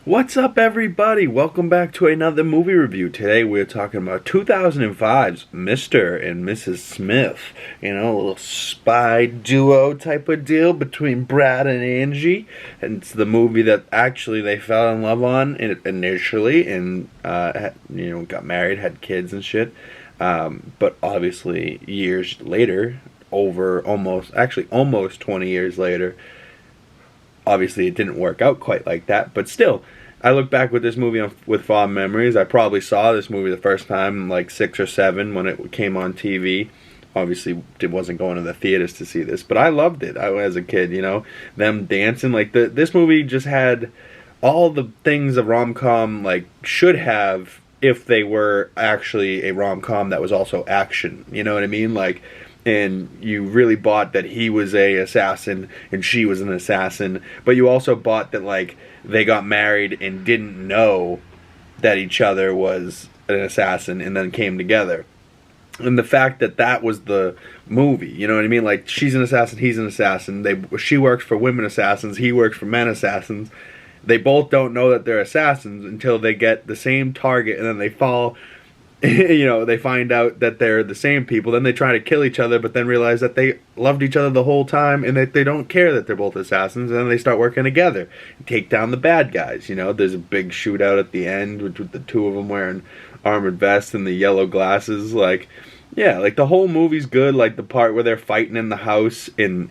What's up, everybody? Welcome back to another movie review. Today we're talking about 2005's Mr. and Mrs. Smith. You know, a little spy duo type of deal between Brad and Angie. And it's the movie that actually they fell in love on initially and, got married, had kids and shit. But obviously years later, almost 20 years later, obviously it didn't work out quite like that, but still, I look back with this movie with fond memories. I probably saw this movie the first time like 6 or 7 when it came on TV. Obviously, it wasn't going to the theaters to see this, but I loved it. As a kid, you know, them dancing, like this movie just had all the things a rom-com like should have if they were actually a rom-com that was also action. You know what I mean? Like, and you really bought that he was a assassin and she was an assassin, but you also bought that like they got married and didn't know that each other was an assassin and then came together. And the fact that that was the movie, you know what I mean? Like, she's an assassin, he's an assassin. She works for women assassins, he works for men assassins. They both don't know that they're assassins until they get the same target, and then they fall. You know, they find out that they're the same people. Then they try to kill each other, but then realize that they loved each other the whole time and that they don't care that they're both assassins. And then they start working together and take down the bad guys. You know, there's a big shootout at the end with the two of them wearing armored vests and the yellow glasses. Like, yeah, like the whole movie's good. Like the part where they're fighting in the house and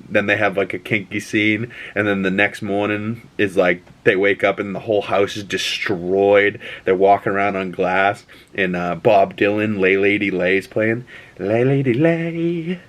then they have like a kinky scene, and then the next morning is like they wake up and the whole house is destroyed. They're walking around on glass, and Bob Dylan, Lay Lady Lay's playing. Lay Lady Lay,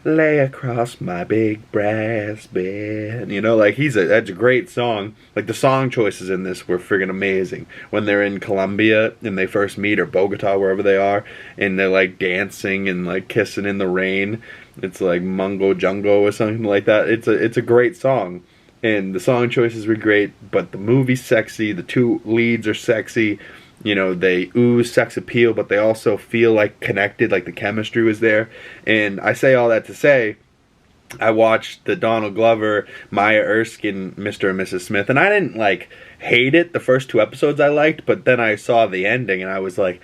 lay across my big brass bed. You know, like that's a great song. Like the song choices in this were friggin' amazing. When they're in Colombia and they first meet, or Bogota, wherever they are, and they're like dancing and like kissing in the rain. It's like Mungo Jungo or something like that. It's a great song. And the song choices were great, but the movie's sexy, the two leads are sexy. You know, they ooze sex appeal, but they also feel like connected, like the chemistry was there. And I say all that to say, I watched the Donald Glover, Maya Erskine, Mr. and Mrs. Smith, and I didn't, like, hate it. The first 2 episodes I liked, but then I saw the ending, and I was like,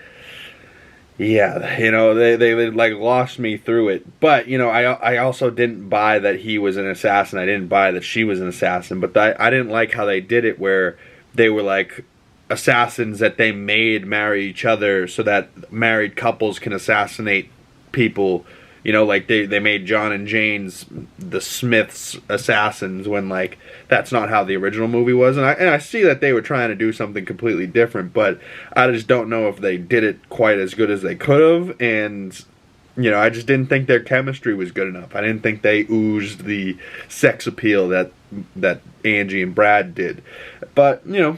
yeah, you know, they like lost me through it. But, you know, I also didn't buy that he was an assassin. I didn't buy that she was an assassin. But I didn't like how they did it, where they were like assassins that they made marry each other so that married couples can assassinate people. You know, like they made John and Jane's the Smiths assassins, when like that's not how the original movie was. And I see that they were trying to do something completely different, but I just don't know if they did it quite as good as they could have. And you know, I just didn't think their chemistry was good enough. I didn't think they oozed the sex appeal that Angie and Brad did. But you know,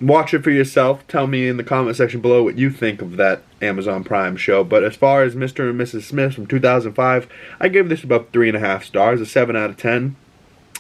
watch it for yourself. Tell me in the comment section below what you think of that Amazon Prime show. But as far as Mr. and Mrs. Smith from 2005, I give this about 3.5 stars, a 7 out of 10.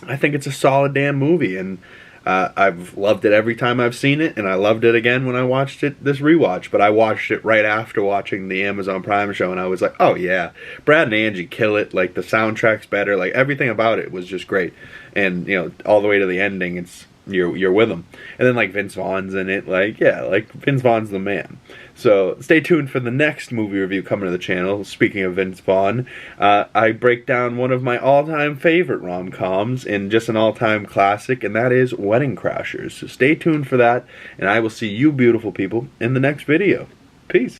I think it's a solid damn movie, and I've loved it every time I've seen it, and I loved it again when I watched it this rewatch. But I watched it right after watching the Amazon Prime show, and I was like, oh yeah, Brad and Angie kill it. Like, the soundtrack's better. Like, everything about it was just great. And, you know, all the way to the ending, it's you're with them. And then like Vince Vaughn's in it. Like, yeah, like Vince Vaughn's the man. So stay tuned for the next movie review coming to the channel. Speaking of Vince Vaughn, I break down one of my all-time favorite rom-coms and just an all-time classic, and that is Wedding Crashers. So stay tuned for that, and I will see you beautiful people in the next video. Peace.